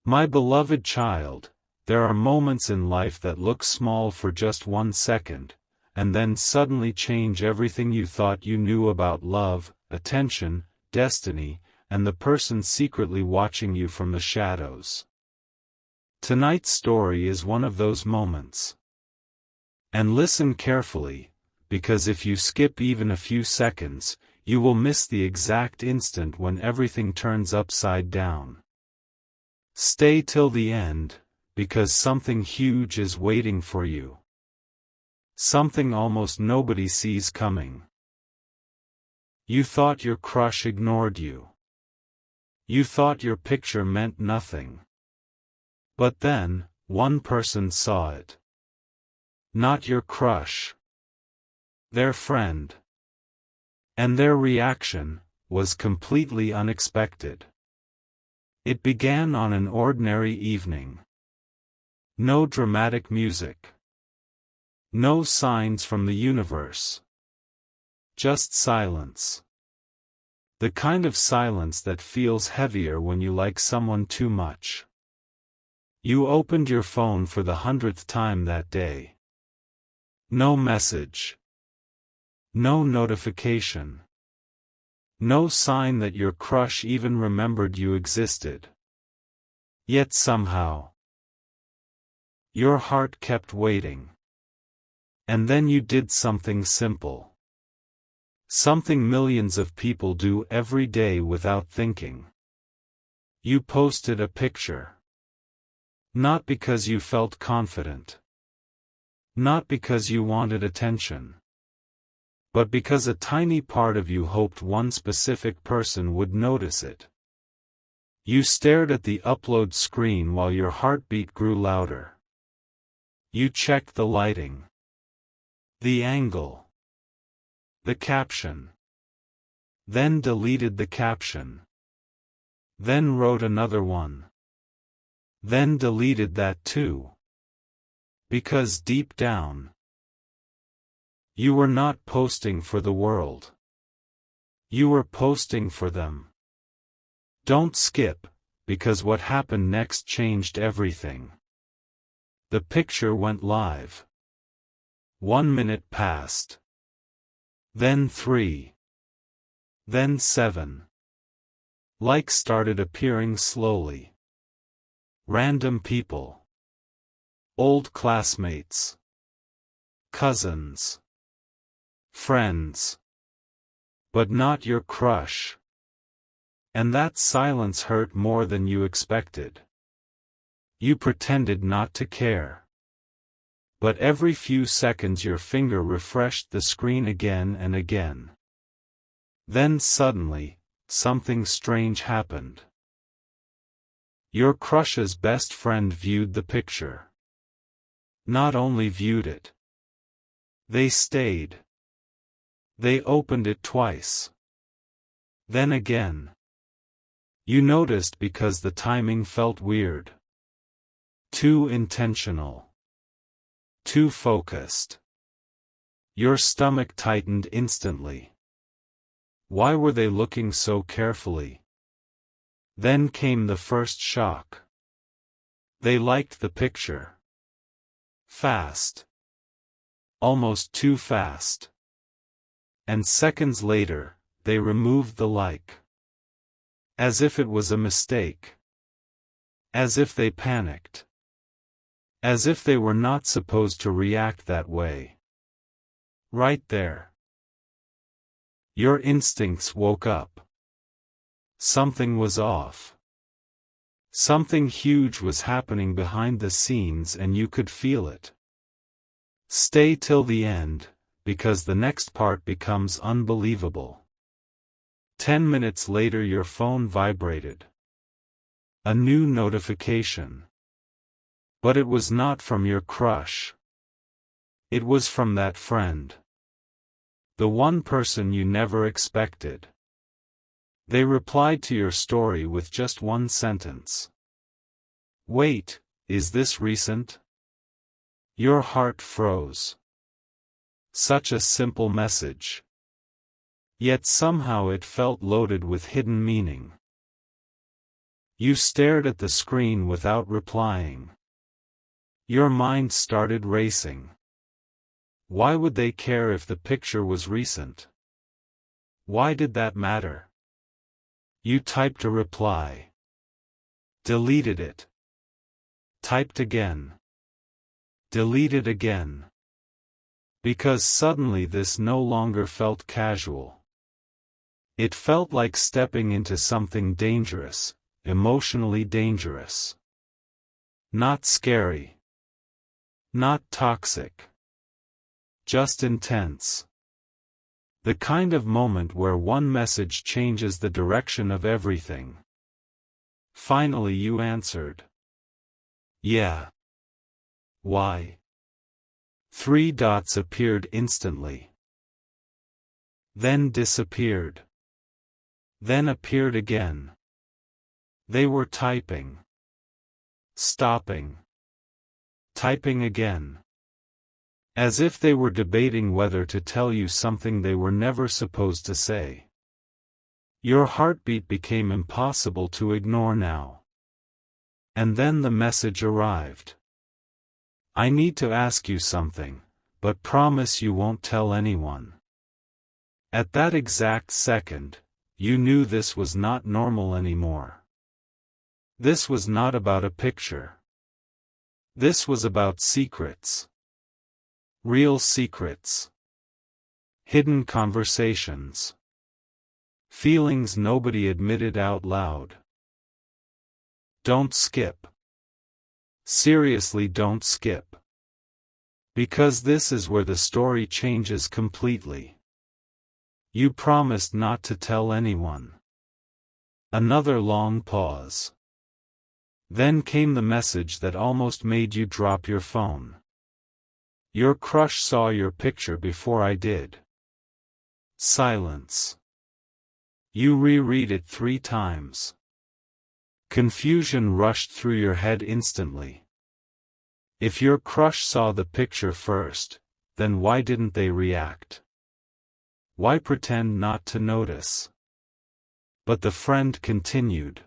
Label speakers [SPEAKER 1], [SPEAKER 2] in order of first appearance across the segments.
[SPEAKER 1] My beloved child, there are moments in life that look small for just 1 second, and then suddenly change everything you thought you knew about love, attention, destiny, and the person secretly watching you from the shadows. Tonight's story is one of those moments. And listen carefully, because if you skip even a few seconds, you will miss the exact instant when everything turns upside down. Stay till the end, because something huge is waiting for you. Something almost nobody sees coming. You thought your crush ignored you. You thought your picture meant nothing. But then, one person saw it. Not your crush. Their friend. And their reaction was completely unexpected. It began on an ordinary evening. No dramatic music. No signs from the universe. Just silence. The kind of silence that feels heavier when you like someone too much. You opened your phone for the 100th time that day. No message. No notification. No sign that your crush even remembered you existed. Yet somehow, your heart kept waiting. And then you did something simple. Something millions of people do every day without thinking. You posted a picture. Not because you felt confident. Not because you wanted attention. But because a tiny part of you hoped one specific person would notice it. You stared at the upload screen while your heartbeat grew louder. You checked the lighting. The angle. The caption. Then deleted the caption. Then wrote another one. Then deleted that too. Because deep down, you were not posting for the world. You were posting for them. Don't skip, because what happened next changed everything. The picture went live. 1 minute passed. Then 3. Then 7. Likes started appearing slowly. Random people. Old classmates. Cousins. Friends. But not your crush. And that silence hurt more than you expected. You pretended not to care. But every few seconds your finger refreshed the screen again and again. Then suddenly, something strange happened. Your crush's best friend viewed the picture. Not only viewed it. They stayed. They opened it twice. Then again. You noticed because the timing felt weird. Too intentional. Too focused. Your stomach tightened instantly. Why were they looking so carefully? Then came the first shock. They liked the picture. Fast. Almost too fast. And seconds later, they removed the like. As if it was a mistake. As if they panicked. As if they were not supposed to react that way. Right there. Your instincts woke up. Something was off. Something huge was happening behind the scenes and you could feel it. Stay till the end, because the next part becomes unbelievable. 10 minutes later your phone vibrated. A new notification. But it was not from your crush. It was from that friend. The one person you never expected. They replied to your story with just one sentence. Wait, is this recent? Your heart froze. Such a simple message. Yet somehow it felt loaded with hidden meaning. You stared at the screen without replying. Your mind started racing. Why would they care if the picture was recent? Why did that matter? You typed a reply. Deleted it. Typed again. Deleted again. Because suddenly this no longer felt casual. It felt like stepping into something dangerous, emotionally dangerous. Not scary. Not toxic. Just intense. The kind of moment where one message changes the direction of everything. Finally you answered. Yeah. Why? 3 dots appeared instantly. Then disappeared. Then appeared again. They were typing. Stopping. Typing again. As if they were debating whether to tell you something they were never supposed to say. Your heartbeat became impossible to ignore now. And then the message arrived. I need to ask you something, but promise you won't tell anyone. At that exact second, you knew this was not normal anymore. This was not about a picture. This was about secrets. Real secrets. Hidden conversations. Feelings nobody admitted out loud. Don't skip. Seriously, don't skip. Because this is where the story changes completely. You promised not to tell anyone. Another long pause. Then came the message that almost made you drop your phone. Your crush saw your picture before I did. Silence. You reread it 3 times. Confusion rushed through your head instantly. If your crush saw the picture first, then why didn't they react? Why pretend not to notice? But the friend continued.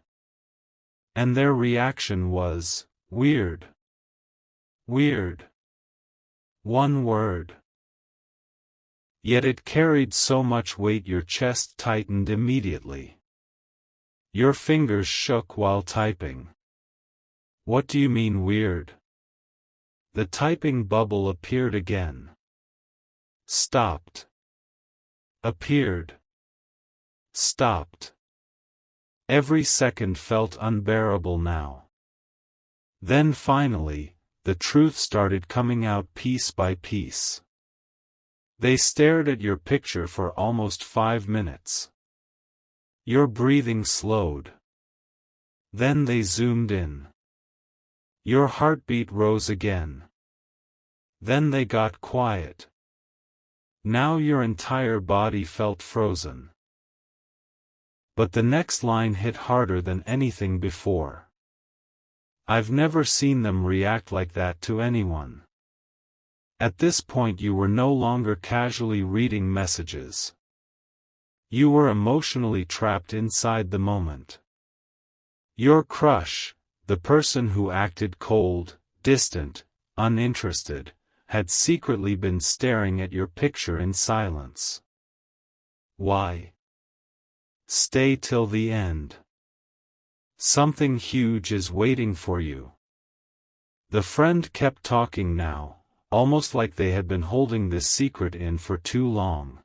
[SPEAKER 1] And their reaction was, weird. Weird. One word. Yet it carried so much weight your chest tightened immediately. Your fingers shook while typing. What do you mean weird? The typing bubble appeared again. Stopped. Appeared. Stopped. Every second felt unbearable now. Then finally, the truth started coming out piece by piece. They stared at your picture for almost 5 minutes. Your breathing slowed. Then they zoomed in. Your heartbeat rose again. Then they got quiet. Now your entire body felt frozen. But the next line hit harder than anything before. I've never seen them react like that to anyone. At this point you were no longer casually reading messages. You were emotionally trapped inside the moment. Your crush, the person who acted cold, distant, uninterested, had secretly been staring at your picture in silence. Why? Stay till the end. Something huge is waiting for you. The friend kept talking now, almost like they had been holding this secret in for too long.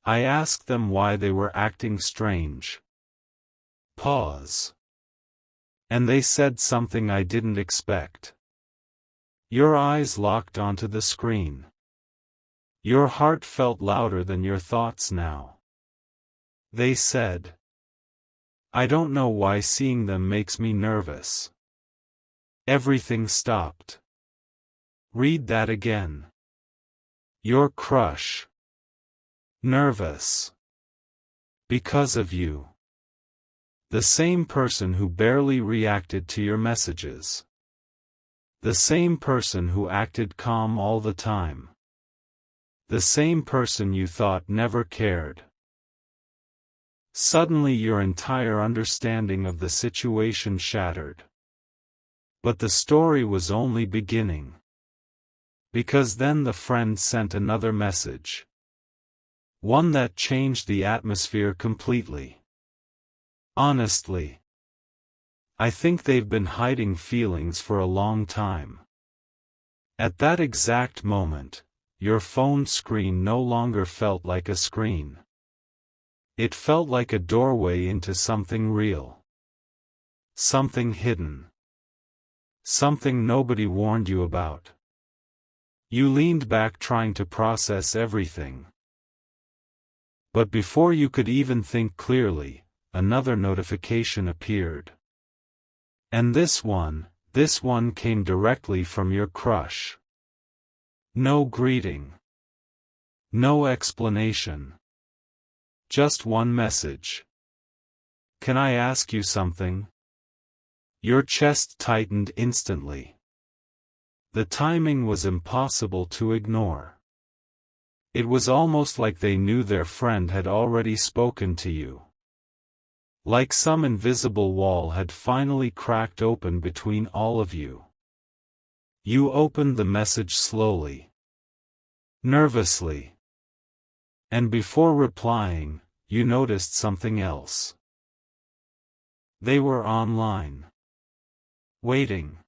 [SPEAKER 1] I asked them why they were acting strange. Pause. And they said something I didn't expect. Your eyes locked onto the screen. Your heart felt louder than your thoughts now. They said, I don't know why seeing them makes me nervous. Everything stopped. Read that again. Your crush. Nervous. Because of you. The same person who barely reacted to your messages. The same person who acted calm all the time. The same person you thought never cared. Suddenly your entire understanding of the situation shattered. But the story was only beginning. Because then the friend sent another message. One that changed the atmosphere completely. Honestly, I think they've been hiding feelings for a long time. At that exact moment, your phone screen no longer felt like a screen. It felt like a doorway into something real. Something hidden. Something nobody warned you about. You leaned back trying to process everything. But before you could even think clearly, another notification appeared. And this one came directly from your crush. No greeting. No explanation. Just one message. Can I ask you something? Your chest tightened instantly. The timing was impossible to ignore. It was almost like they knew their friend had already spoken to you. Like some invisible wall had finally cracked open between all of you. You opened the message slowly. Nervously. And before replying, you noticed something else. They were online. Waiting.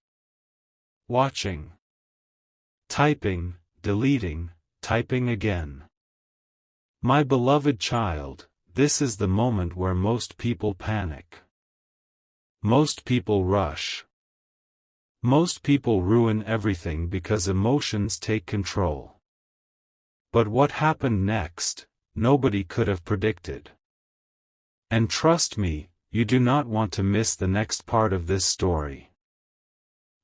[SPEAKER 1] Watching. Typing, deleting, typing again. My beloved child, this is the moment where most people panic. Most people rush. Most people ruin everything because emotions take control. But what happened next, nobody could have predicted. And trust me, you do not want to miss the next part of this story.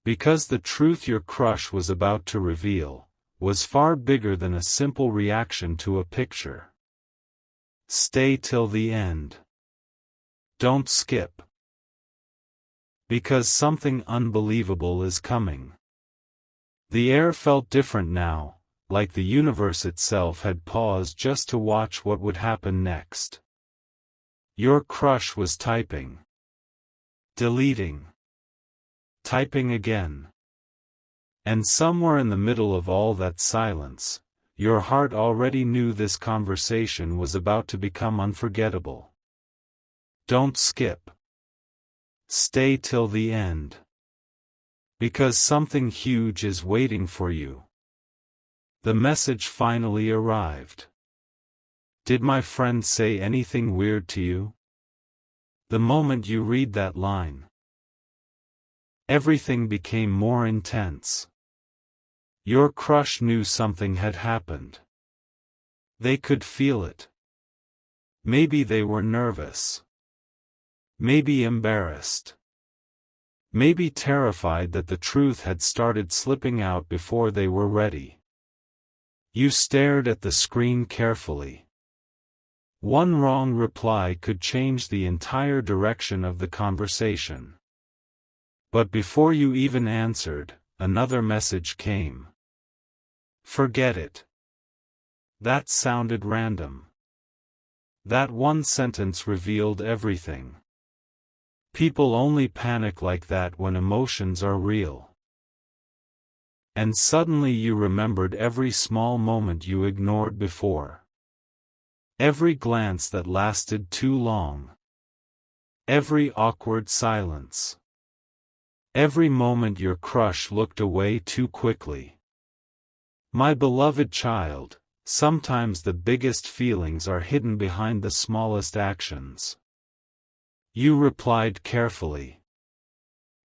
[SPEAKER 1] Because the truth your crush was about to reveal was far bigger than a simple reaction to a picture. Stay till the end. Don't skip. Because something unbelievable is coming. The air felt different now, like the universe itself had paused just to watch what would happen next. Your crush was typing. Deleting. Typing again. And somewhere in the middle of all that silence, your heart already knew this conversation was about to become unforgettable. Don't skip. Stay till the end. Because something huge is waiting for you. The message finally arrived. Did my friend say anything weird to you? The moment you read that line, everything became more intense. Your crush knew something had happened. They could feel it. Maybe they were nervous. Maybe embarrassed. Maybe terrified that the truth had started slipping out before they were ready. You stared at the screen carefully. One wrong reply could change the entire direction of the conversation. But before you even answered, another message came. Forget it. That sounded random. That one sentence revealed everything. People only panic like that when emotions are real. And suddenly you remembered every small moment you ignored before. Every glance that lasted too long. Every awkward silence. Every moment your crush looked away too quickly. My beloved child, sometimes the biggest feelings are hidden behind the smallest actions. You replied carefully.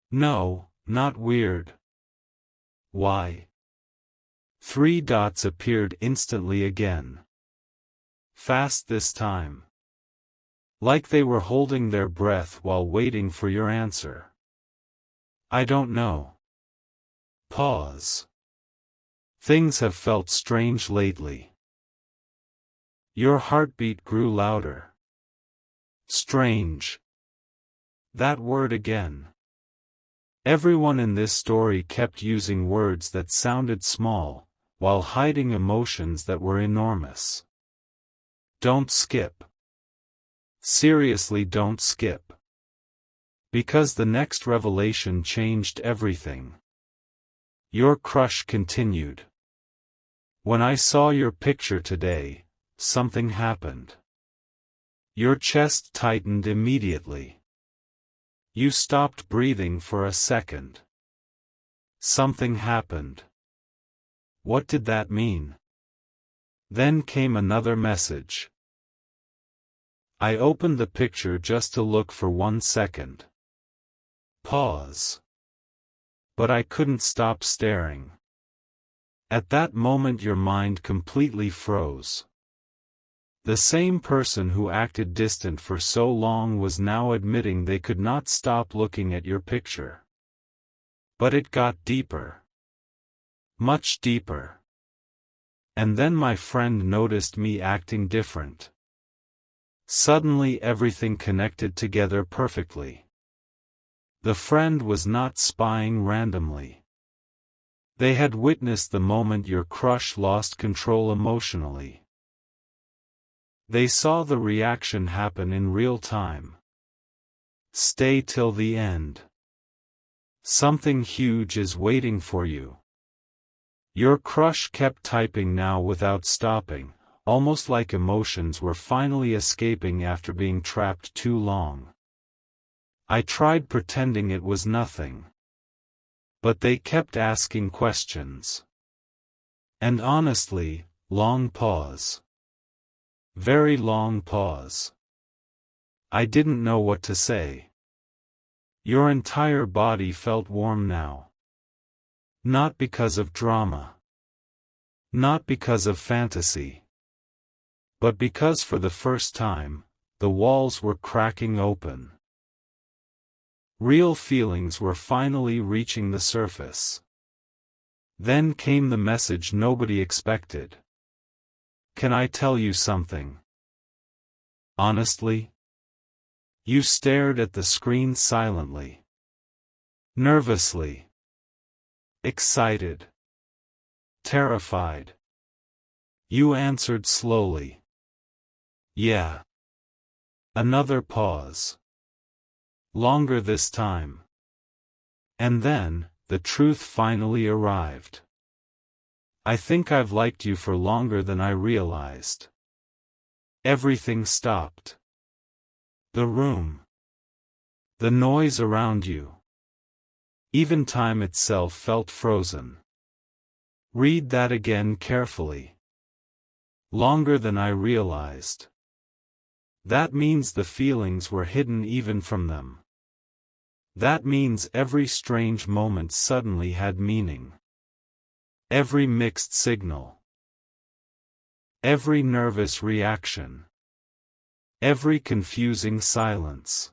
[SPEAKER 1] No, not weird. Why? 3 dots appeared instantly again. Fast this time. Like they were holding their breath while waiting for your answer. I don't know. Pause. Things have felt strange lately. Your heartbeat grew louder. Strange. That word again. Everyone in this story kept using words that sounded small, while hiding emotions that were enormous. Don't skip. Seriously, don't skip. Because the next revelation changed everything. Your crush continued. When I saw your picture today, something happened. Your chest tightened immediately. You stopped breathing for a second. Something happened. What did that mean? Then came another message. I opened the picture just to look for 1 second. Pause. But I couldn't stop staring. At that moment your mind completely froze. The same person who acted distant for so long was now admitting they could not stop looking at your picture. But it got deeper. Much deeper. And then my friend noticed me acting different. Suddenly everything connected together perfectly. The friend was not spying randomly. They had witnessed the moment your crush lost control emotionally. They saw the reaction happen in real time. Stay till the end. Something huge is waiting for you. Your crush kept typing now without stopping, almost like emotions were finally escaping after being trapped too long. I tried pretending it was nothing. But they kept asking questions. And honestly, long pause. Very long pause. I didn't know what to say. Your entire body felt warm now. Not because of drama. Not because of fantasy. But because for the first time, the walls were cracking open. Real feelings were finally reaching the surface. Then came the message nobody expected. Can I tell you something? Honestly? You stared at the screen silently. Nervously. Excited. Terrified. You answered slowly. Yeah. Another pause. Longer this time. And then, the truth finally arrived. I think I've liked you for longer than I realized. Everything stopped. The room. The noise around you. Even time itself felt frozen. Read that again carefully. Longer than I realized. That means the feelings were hidden even from them. That means every strange moment suddenly had meaning. Every mixed signal. Every nervous reaction. Every confusing silence.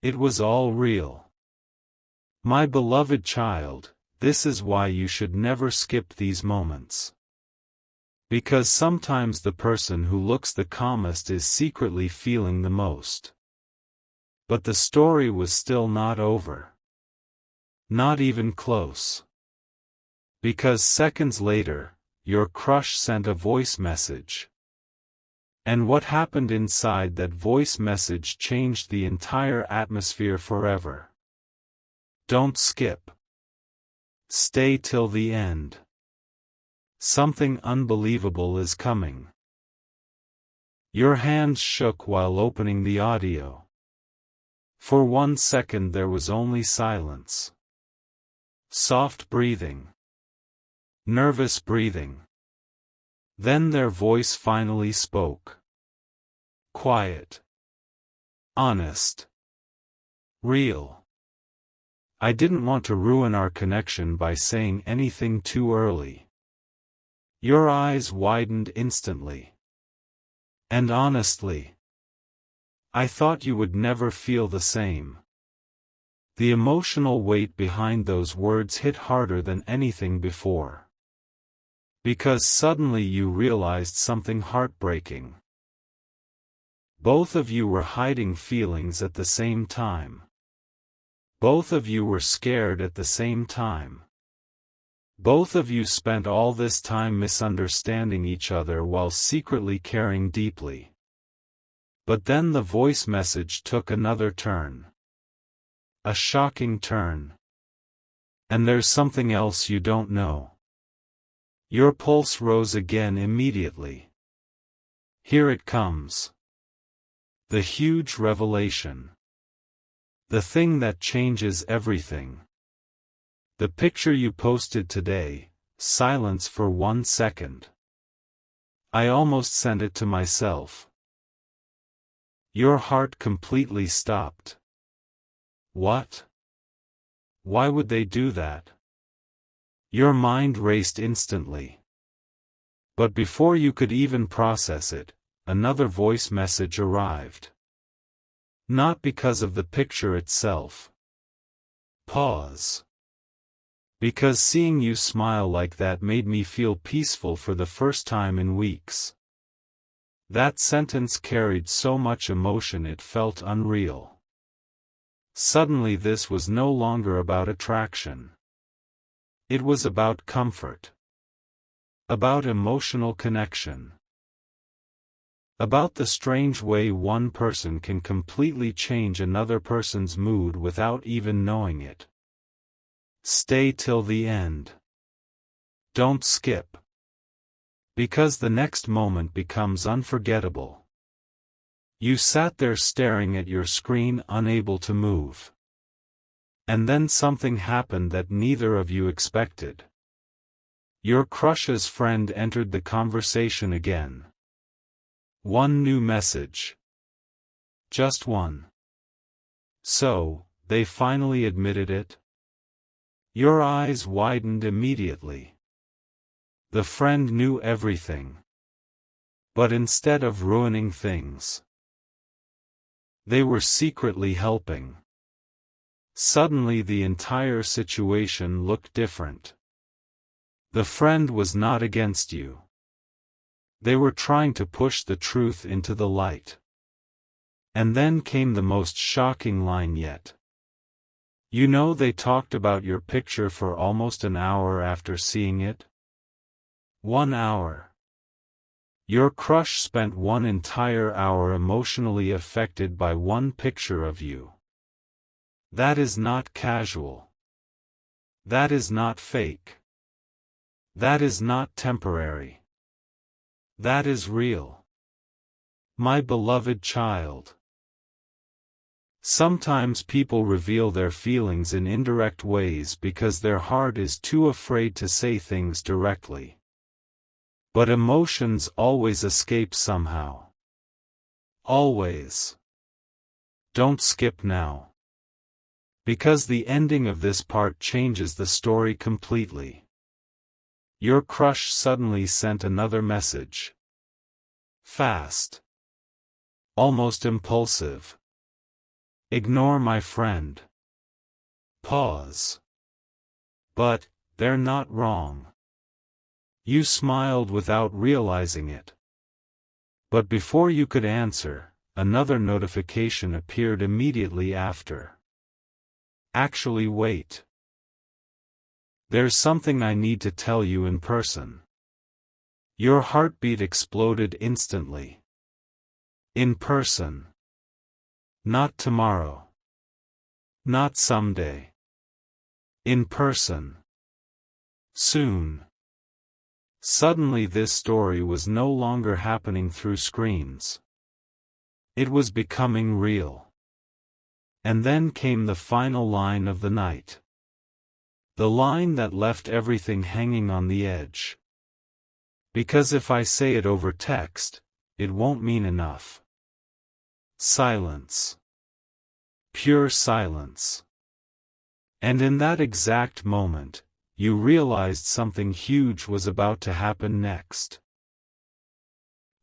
[SPEAKER 1] It was all real. My beloved child, this is why you should never skip these moments. Because sometimes the person who looks the calmest is secretly feeling the most. But the story was still not over. Not even close. Because seconds later, your crush sent a voice message. And what happened inside that voice message changed the entire atmosphere forever. Don't skip. Stay till the end. Something unbelievable is coming. Your hands shook while opening the audio. For 1 second there was only silence. Soft breathing. Nervous breathing. Then their voice finally spoke. Quiet. Honest. Real. I didn't want to ruin our connection by saying anything too early. Your eyes widened instantly. And honestly, I thought you would never feel the same. The emotional weight behind those words hit harder than anything before. Because suddenly you realized something heartbreaking. Both of you were hiding feelings at the same time. Both of you were scared at the same time. Both of you spent all this time misunderstanding each other while secretly caring deeply. But then the voice message took another turn. A shocking turn. And there's something else you don't know. Your pulse rose again immediately. Here it comes. The huge revelation. The thing that changes everything. The picture you posted today, silence for 1 second. I almost sent it to myself. Your heart completely stopped. What? Why would they do that? Your mind raced instantly. But before you could even process it, another voice message arrived. Not because of the picture itself. Pause. Because seeing you smile like that made me feel peaceful for the first time in weeks. That sentence carried so much emotion it felt unreal. Suddenly this was no longer about attraction. It was about comfort. About emotional connection. About the strange way one person can completely change another person's mood without even knowing it. Stay till the end. Don't skip. Because the next moment becomes unforgettable. You sat there staring at your screen, unable to move. And then something happened that neither of you expected. Your crush's friend entered the conversation again. One new message. Just one. So, they finally admitted it? Your eyes widened immediately. The friend knew everything. But instead of ruining things, they were secretly helping. Suddenly the entire situation looked different. The friend was not against you. They were trying to push the truth into the light. And then came the most shocking line yet. You know, they talked about your picture for almost an hour after seeing it? 1 hour. Your crush spent 1 entire hour emotionally affected by one picture of you. That is not casual. That is not fake. That is not temporary. That is real. My beloved child. Sometimes people reveal their feelings in indirect ways because their heart is too afraid to say things directly. But emotions always escape somehow. Always. Don't skip now. Because the ending of this part changes the story completely. Your crush suddenly sent another message. Fast. Almost impulsive. Ignore my friend. Pause. But, they're not wrong. You smiled without realizing it. But before you could answer, another notification appeared immediately after. Actually, wait. There's something I need to tell you in person. Your heartbeat exploded instantly. In person. Not tomorrow. Not someday. In person. Soon. Suddenly this story was no longer happening through screens. It was becoming real. And then came the final line of the night. The line that left everything hanging on the edge. Because if I say it over text, it won't mean enough. Silence. Pure silence. And in that exact moment, you realized something huge was about to happen next.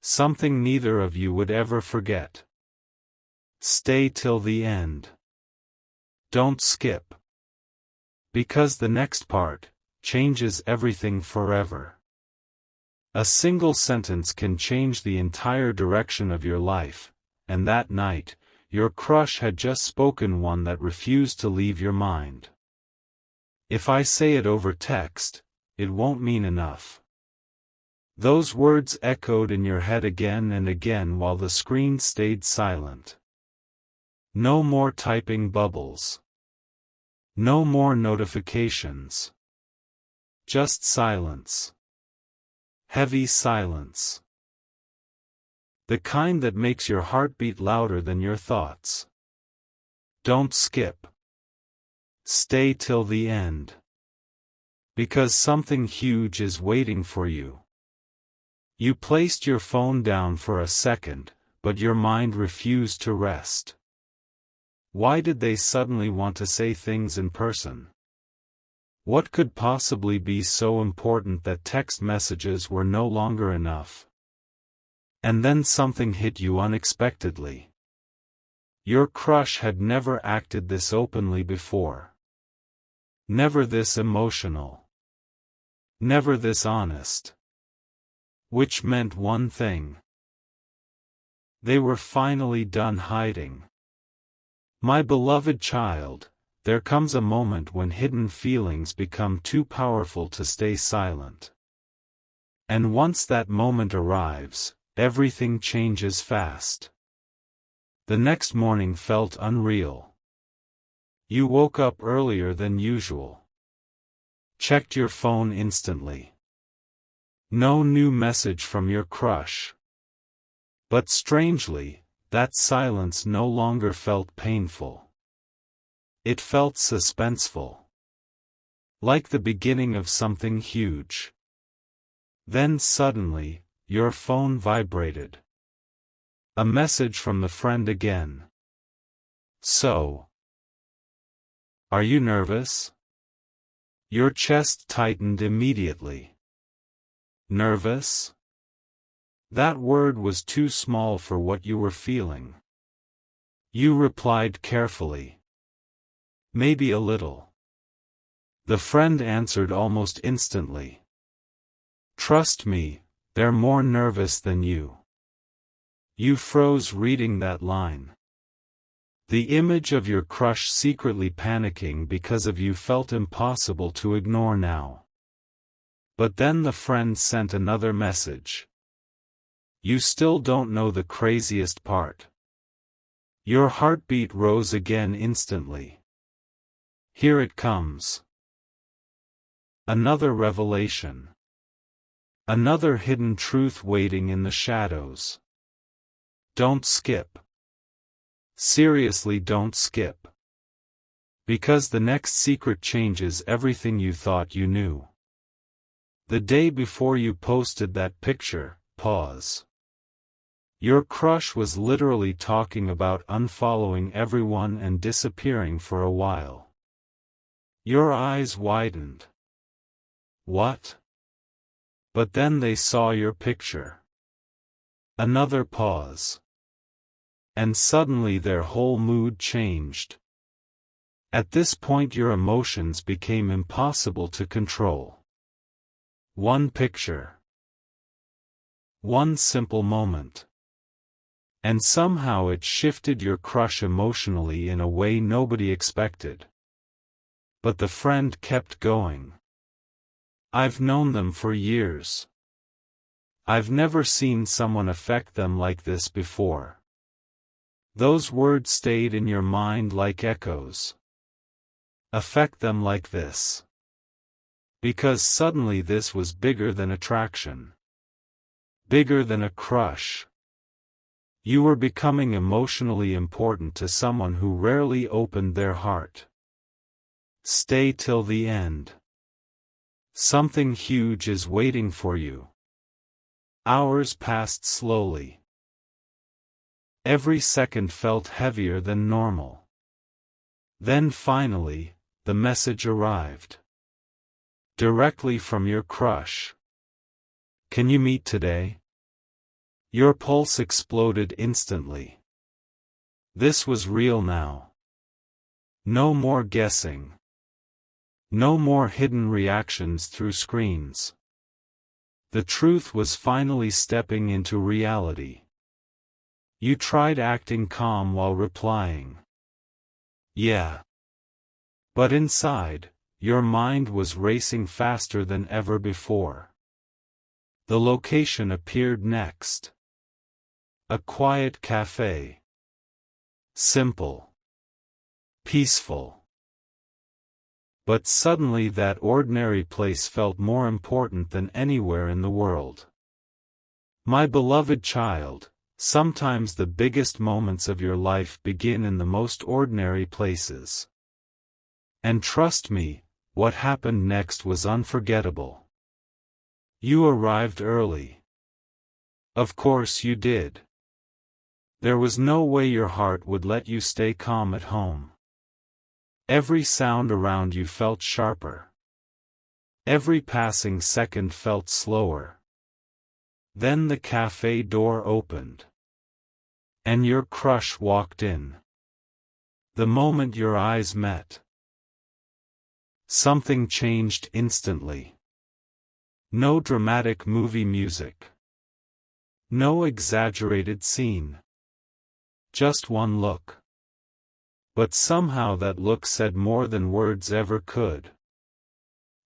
[SPEAKER 1] Something neither of you would ever forget. Stay till the end. Don't skip. Because the next part changes everything forever. A single sentence can change the entire direction of your life, and that night, your crush had just spoken one that refused to leave your mind. If I say it over text, it won't mean enough. Those words echoed in your head again and again while the screen stayed silent. No more typing bubbles. No more notifications. Just silence. Heavy silence. The kind that makes your heart beat louder than your thoughts. Don't skip. Stay till the end. Because something huge is waiting for you. You placed your phone down for a second, but your mind refused to rest. Why did they suddenly want to say things in person? What could possibly be so important that text messages were no longer enough? And then something hit you unexpectedly. Your crush had never acted this openly before. Never this emotional. Never this honest. Which meant one thing. They were finally done hiding. My beloved child, there comes a moment when hidden feelings become too powerful to stay silent. And once that moment arrives, everything changes fast. The next morning felt unreal. You woke up earlier than usual. Checked your phone instantly. No new message from your crush. But strangely, that silence no longer felt painful. It felt suspenseful. Like the beginning of something huge. Then suddenly, your phone vibrated. A message from the friend again. So. Are you nervous? Your chest tightened immediately. Nervous? That word was too small for what you were feeling. You replied carefully. Maybe a little. The friend answered almost instantly. Trust me, they're more nervous than you. You froze reading that line. The image of your crush secretly panicking because of you felt impossible to ignore now. But then the friend sent another message. You still don't know the craziest part. Your heartbeat rose again instantly. Here it comes. Another revelation. Another hidden truth waiting in the shadows. Don't skip. Seriously, don't skip. Because the next secret changes everything you thought you knew. The day before you posted that picture, pause. Your crush was literally talking about unfollowing everyone and disappearing for a while. Your eyes widened. What? But then they saw your picture. Another pause. And suddenly their whole mood changed. At this point your emotions became impossible to control. One picture. One simple moment. And somehow it shifted your crush emotionally in a way nobody expected. But the friend kept going. I've known them for years. I've never seen someone affect them like this before. Those words stayed in your mind like echoes. Affect them like this. Because suddenly this was bigger than attraction. Bigger than a crush. You were becoming emotionally important to someone who rarely opened their heart. Stay till the end. Something huge is waiting for you. Hours passed slowly. Every second felt heavier than normal. Then finally, the message arrived. Directly from your crush. Can you meet today? Your pulse exploded instantly. This was real now. No more guessing. No more hidden reactions through screens. The truth was finally stepping into reality. You tried acting calm while replying. Yeah. But inside, your mind was racing faster than ever before. The location appeared next. A quiet cafe. Simple. Peaceful. But suddenly that ordinary place felt more important than anywhere in the world. My beloved child, sometimes the biggest moments of your life begin in the most ordinary places. And trust me, what happened next was unforgettable. You arrived early. Of course you did. There was no way your heart would let you stay calm at home. Every sound around you felt sharper. Every passing second felt slower. Then the cafe door opened. And your crush walked in. The moment your eyes met, something changed instantly. No dramatic movie music. No exaggerated scene. Just one look. But somehow that look said more than words ever could.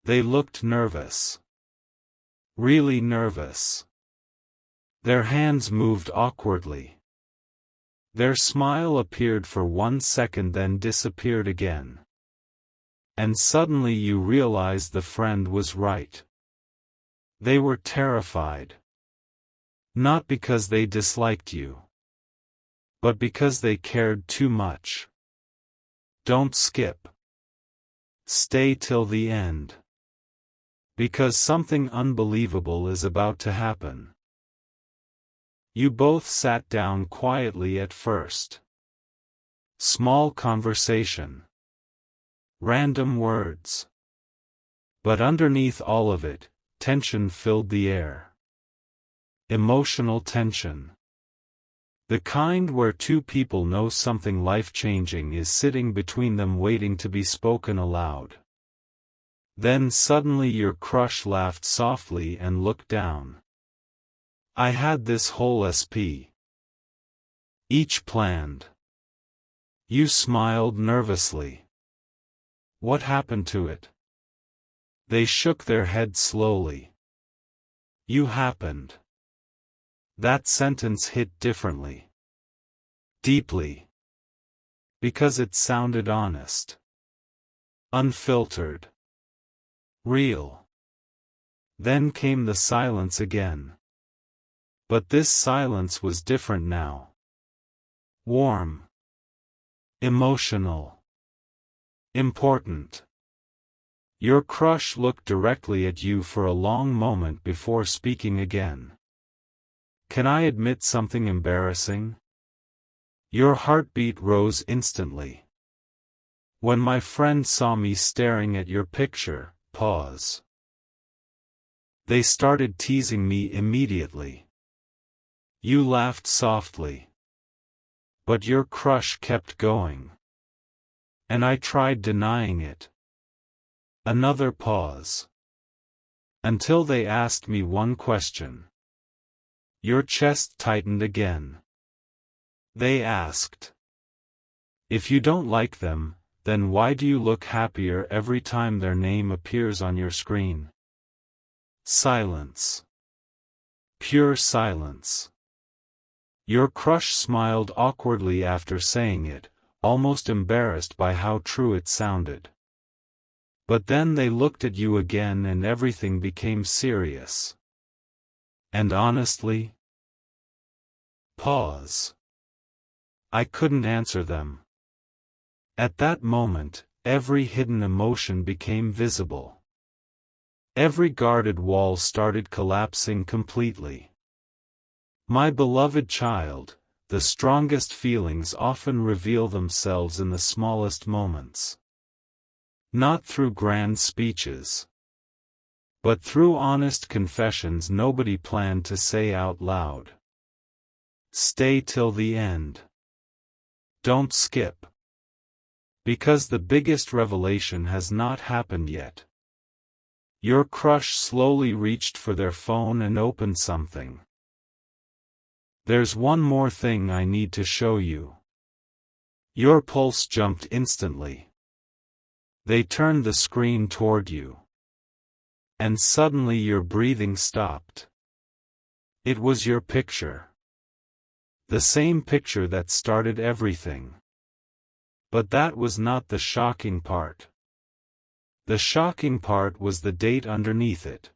[SPEAKER 1] They looked nervous. Really nervous. Their hands moved awkwardly. Their smile appeared for 1 second then disappeared again. And suddenly you realized the friend was right. They were terrified. Not because they disliked you, but because they cared too much. Don't skip. Stay till the end. Because something unbelievable is about to happen. You both sat down quietly at first. Small conversation. Random words. But underneath all of it, tension filled the air. Emotional tension. The kind where two people know something life-changing is sitting between them waiting to be spoken aloud. Then suddenly your crush laughed softly and looked down. I had this whole SP. Each planned. You smiled nervously. What happened to it? They shook their heads slowly. You happened. That sentence hit differently. Deeply. Because it sounded honest. Unfiltered. Real. Then came the silence again. But this silence was different now. Warm. Emotional. Important. Your crush looked directly at you for a long moment before speaking again. Can I admit something embarrassing? Your heartbeat rose instantly. When my friend saw me staring at your picture, pause. They started teasing me immediately. You laughed softly. But your crush kept going. And I tried denying it. Another pause. Until they asked me one question. Your chest tightened again. They asked. If you don't like them, then why do you look happier every time their name appears on your screen? Silence. Pure silence. Your crush smiled awkwardly after saying it, almost embarrassed by how true it sounded. But then they looked at you again and everything became serious. And honestly? Pause. I couldn't answer them. At that moment, every hidden emotion became visible. Every guarded wall started collapsing completely. My beloved child, the strongest feelings often reveal themselves in the smallest moments. Not through grand speeches, but through honest confessions nobody planned to say out loud. Stay till the end. Don't skip. Because the biggest revelation has not happened yet. Your crush slowly reached for their phone and opened something. There's one more thing I need to show you. Your pulse jumped instantly. They turned the screen toward you. And suddenly your breathing stopped. It was your picture. The same picture that started everything. But that was not the shocking part. The shocking part was the date underneath it.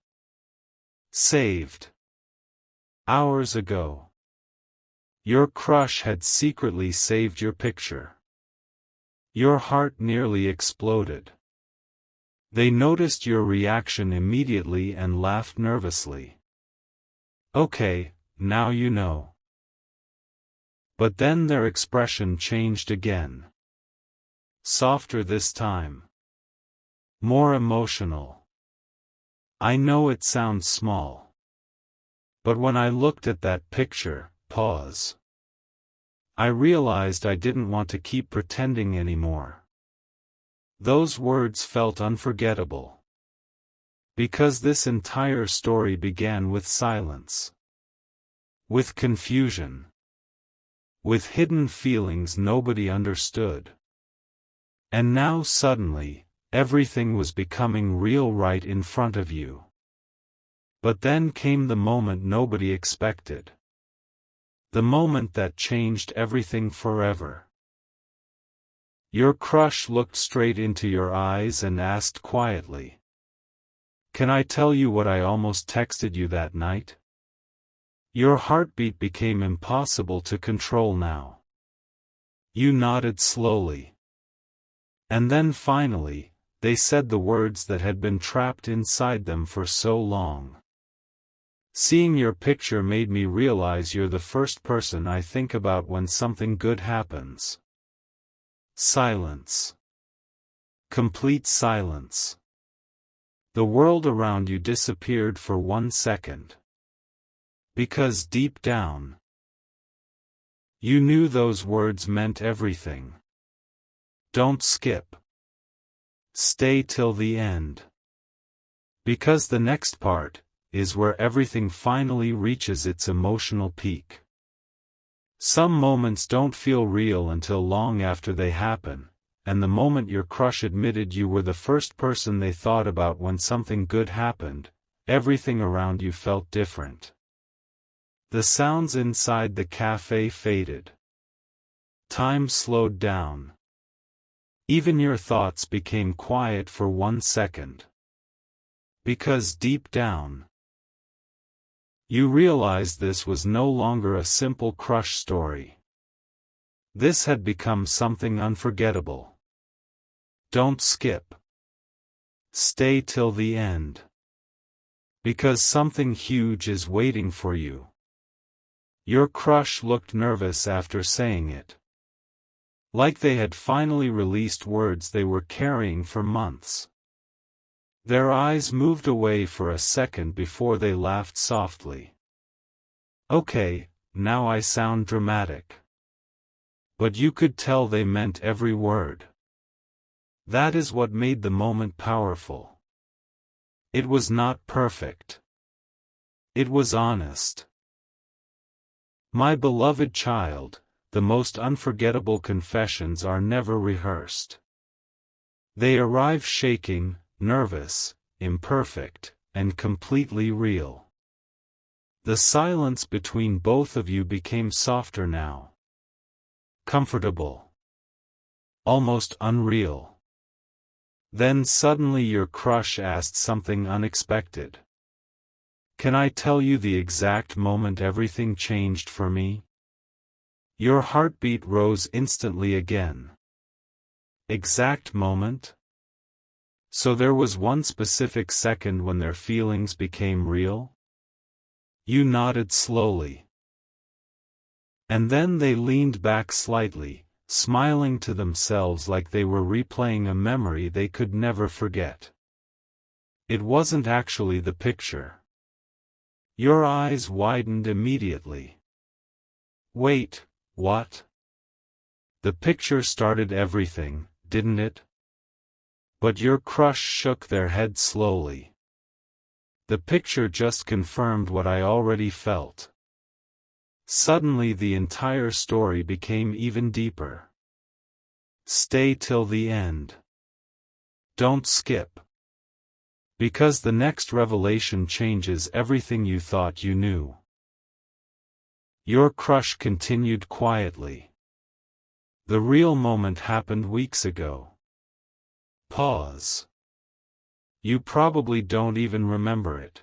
[SPEAKER 1] Saved. Hours ago. Your crush had secretly saved your picture. Your heart nearly exploded. They noticed your reaction immediately and laughed nervously. Okay, now you know. But then their expression changed again. Softer this time. More emotional. I know it sounds small. But when I looked at that picture, pause. I realized I didn't want to keep pretending anymore. Those words felt unforgettable. Because this entire story began with silence. With confusion. With hidden feelings nobody understood. And now suddenly, everything was becoming real right in front of you. But then came the moment nobody expected. The moment that changed everything forever. Your crush looked straight into your eyes and asked quietly. Can I tell you what I almost texted you that night? Your heartbeat became impossible to control now. You nodded slowly. And then finally, they said the words that had been trapped inside them for so long. Seeing your picture made me realize you're the first person I think about when something good happens. Silence. Complete silence. The world around you disappeared for 1 second. Because deep down, you knew those words meant everything. Don't skip. Stay till the end. Because the next part is where everything finally reaches its emotional peak. Some moments don't feel real until long after they happen, and the moment your crush admitted you were the first person they thought about when something good happened, everything around you felt different. The sounds inside the cafe faded. Time slowed down. Even your thoughts became quiet for 1 second. Because deep down, you realized this was no longer a simple crush story. This had become something unforgettable. Don't skip. Stay till the end. Because something huge is waiting for you. Your crush looked nervous after saying it. Like they had finally released words they were carrying for months. Their eyes moved away for a second before they laughed softly. Okay, now I sound dramatic. But you could tell they meant every word. That is what made the moment powerful. It was not perfect. It was honest. My beloved child, the most unforgettable confessions are never rehearsed. They arrive shaking, nervous, imperfect, and completely real. The silence between both of you became softer now. Comfortable. Almost unreal. Then suddenly your crush asked something unexpected. Can I tell you the exact moment everything changed for me? Your heartbeat rose instantly again. Exact moment? So there was one specific second when their feelings became real? You nodded slowly. And then they leaned back slightly, smiling to themselves like they were replaying a memory they could never forget. It wasn't actually the picture. Your eyes widened immediately. Wait, what? The picture started everything, didn't it? But your crush shook their head slowly. The picture just confirmed what I already felt. Suddenly the entire story became even deeper. Stay till the end. Don't skip. Because the next revelation changes everything you thought you knew. Your crush continued quietly. The real moment happened weeks ago. Pause. You probably don't even remember it.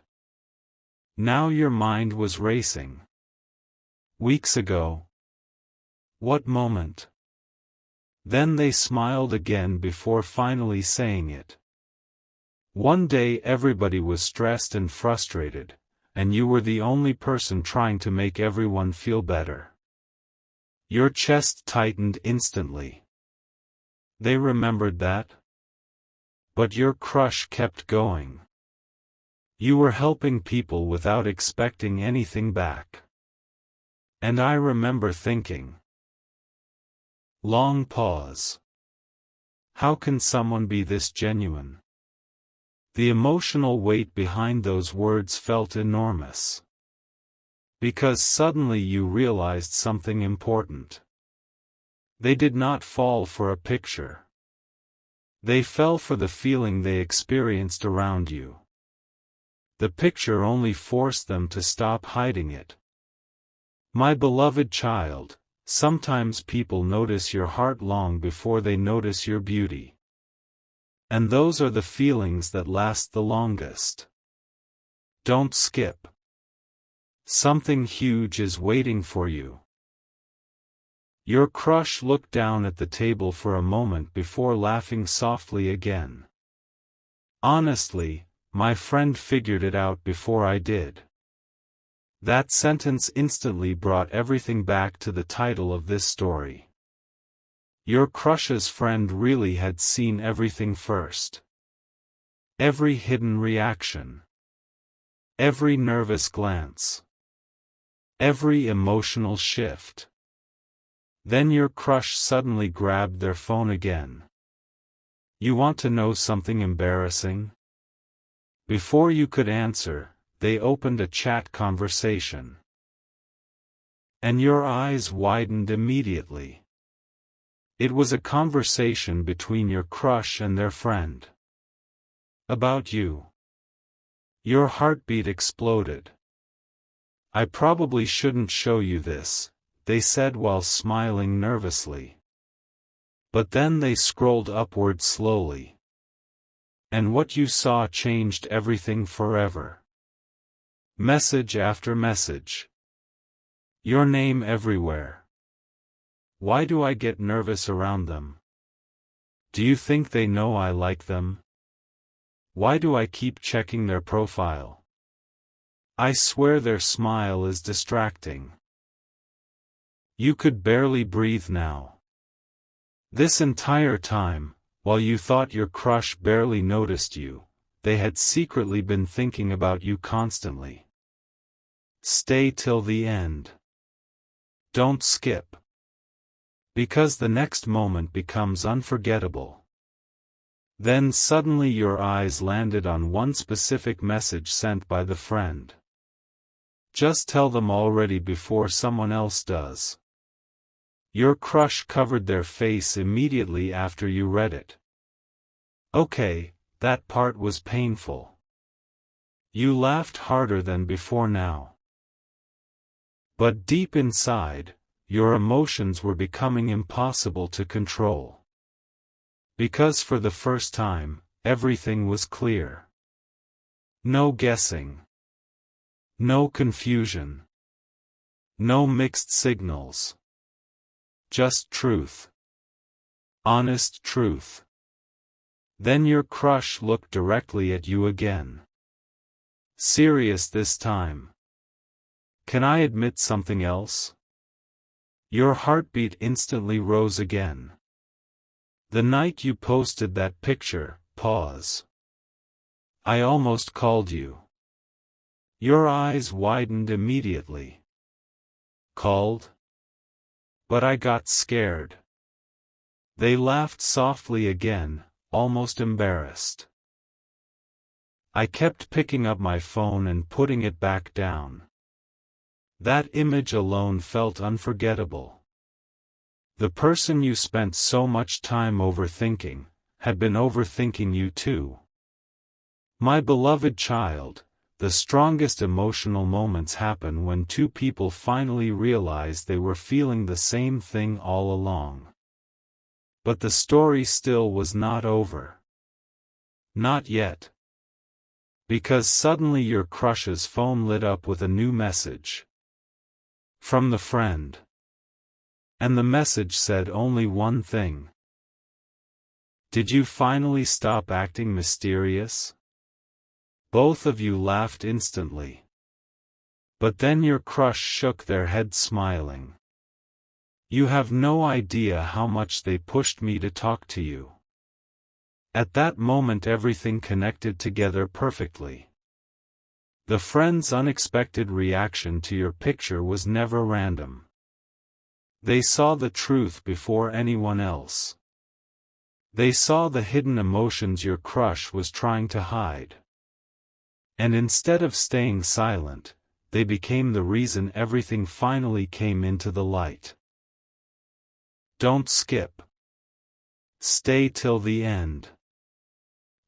[SPEAKER 1] Now your mind was racing. Weeks ago. What moment? Then they smiled again before finally saying it. One day everybody was stressed and frustrated, and you were the only person trying to make everyone feel better. Your chest tightened instantly. They remembered that. But your crush kept going. You were helping people without expecting anything back. And I remember thinking. Long pause. How can someone be this genuine? The emotional weight behind those words felt enormous. Because suddenly you realized something important. They did not fall for a picture. They fell for the feeling they experienced around you. The picture only forced them to stop hiding it. My beloved child, sometimes people notice your heart long before they notice your beauty. And those are the feelings that last the longest. Don't skip. Something huge is waiting for you. Your crush looked down at the table for a moment before laughing softly again. Honestly, my friend figured it out before I did. That sentence instantly brought everything back to the title of this story. Your crush's friend really had seen everything first. Every hidden reaction. Every nervous glance. Every emotional shift. Then your crush suddenly grabbed their phone again. You want to know something embarrassing? Before you could answer, they opened a chat conversation. And your eyes widened immediately. It was a conversation between your crush and their friend. About you. Your heartbeat exploded. I probably shouldn't show you this, they said while smiling nervously. But then they scrolled upward slowly. And what you saw changed everything forever. Message after message. Your name everywhere. Why do I get nervous around them? Do you think they know I like them? Why do I keep checking their profile? I swear their smile is distracting. You could barely breathe now. This entire time, while you thought your crush barely noticed you, they had secretly been thinking about you constantly. Stay till the end. Don't skip. Because the next moment becomes unforgettable. Then suddenly your eyes landed on one specific message sent by the friend. Just tell them already before someone else does. Your crush covered their face immediately after you read it. Okay, that part was painful. You laughed harder than before now. But deep inside, your emotions were becoming impossible to control. Because for the first time, everything was clear. No guessing. No confusion. No mixed signals. Just truth. Honest truth. Then your crush looked directly at you again. Serious this time. Can I admit something else? Your heartbeat instantly rose again. The night you posted that picture, pause. I almost called you. Your eyes widened immediately. Called? But I got scared. They laughed softly again, almost embarrassed. I kept picking up my phone and putting it back down. That image alone felt unforgettable. The person you spent so much time overthinking, had been overthinking you too. My beloved child, the strongest emotional moments happen when two people finally realize they were feeling the same thing all along. But the story still was not over. Not yet. Because suddenly your crush's phone lit up with a new message. From the friend. And the message said only one thing. Did you finally stop acting mysterious? Both of you laughed instantly. But then your crush shook their head smiling. You have no idea how much they pushed me to talk to you. At that moment everything connected together perfectly. The friend's unexpected reaction to your picture was never random. They saw the truth before anyone else. They saw the hidden emotions your crush was trying to hide. And instead of staying silent, they became the reason everything finally came into the light. Don't skip. Stay till the end.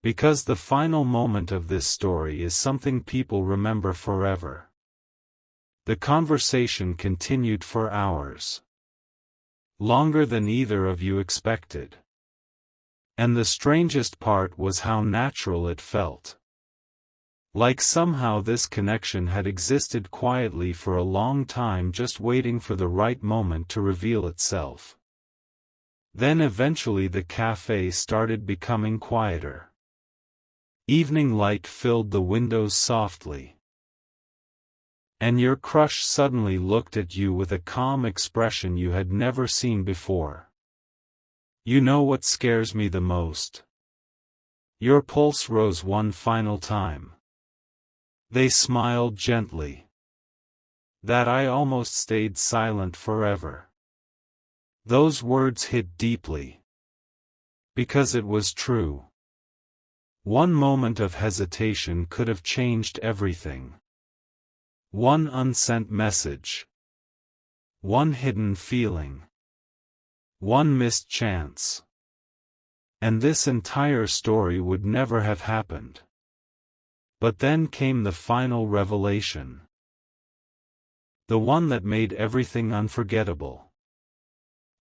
[SPEAKER 1] Because the final moment of this story is something people remember forever. The conversation continued for hours. Longer than either of you expected. And the strangest part was how natural it felt. Like somehow this connection had existed quietly for a long time, just waiting for the right moment to reveal itself. Then eventually the cafe started becoming quieter. Evening light filled the windows softly. And your crush suddenly looked at you with a calm expression you had never seen before. You know what scares me the most? Your pulse rose one final time. They smiled gently. That I almost stayed silent forever. Those words hit deeply. Because it was true. One moment of hesitation could have changed everything. One unsent message. One hidden feeling. One missed chance. And this entire story would never have happened. But then came the final revelation. The one that made everything unforgettable.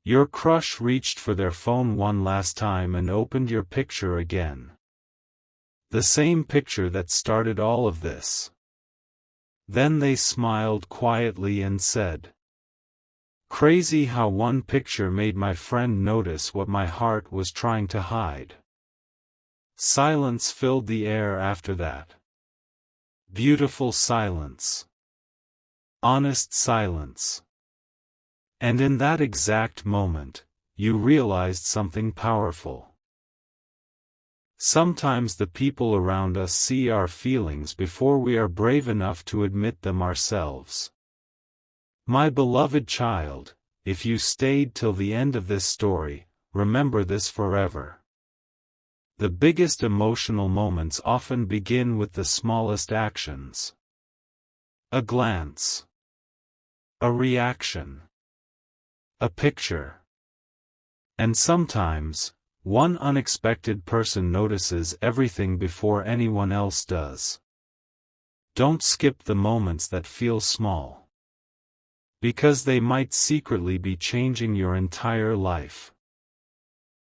[SPEAKER 1] Your crush reached for their phone one last time and opened your picture again. The same picture that started all of this. Then they smiled quietly and said, "Crazy how one picture made my friend notice what my heart was trying to hide." Silence filled the air after that. Beautiful silence. Honest silence. And in that exact moment, you realized something powerful. Sometimes the people around us see our feelings before we are brave enough to admit them ourselves. My beloved child, if you stayed till the end of this story, remember this forever. The biggest emotional moments often begin with the smallest actions. A glance. A reaction. A picture. And sometimes, one unexpected person notices everything before anyone else does. Don't skip the moments that feel small. Because they might secretly be changing your entire life.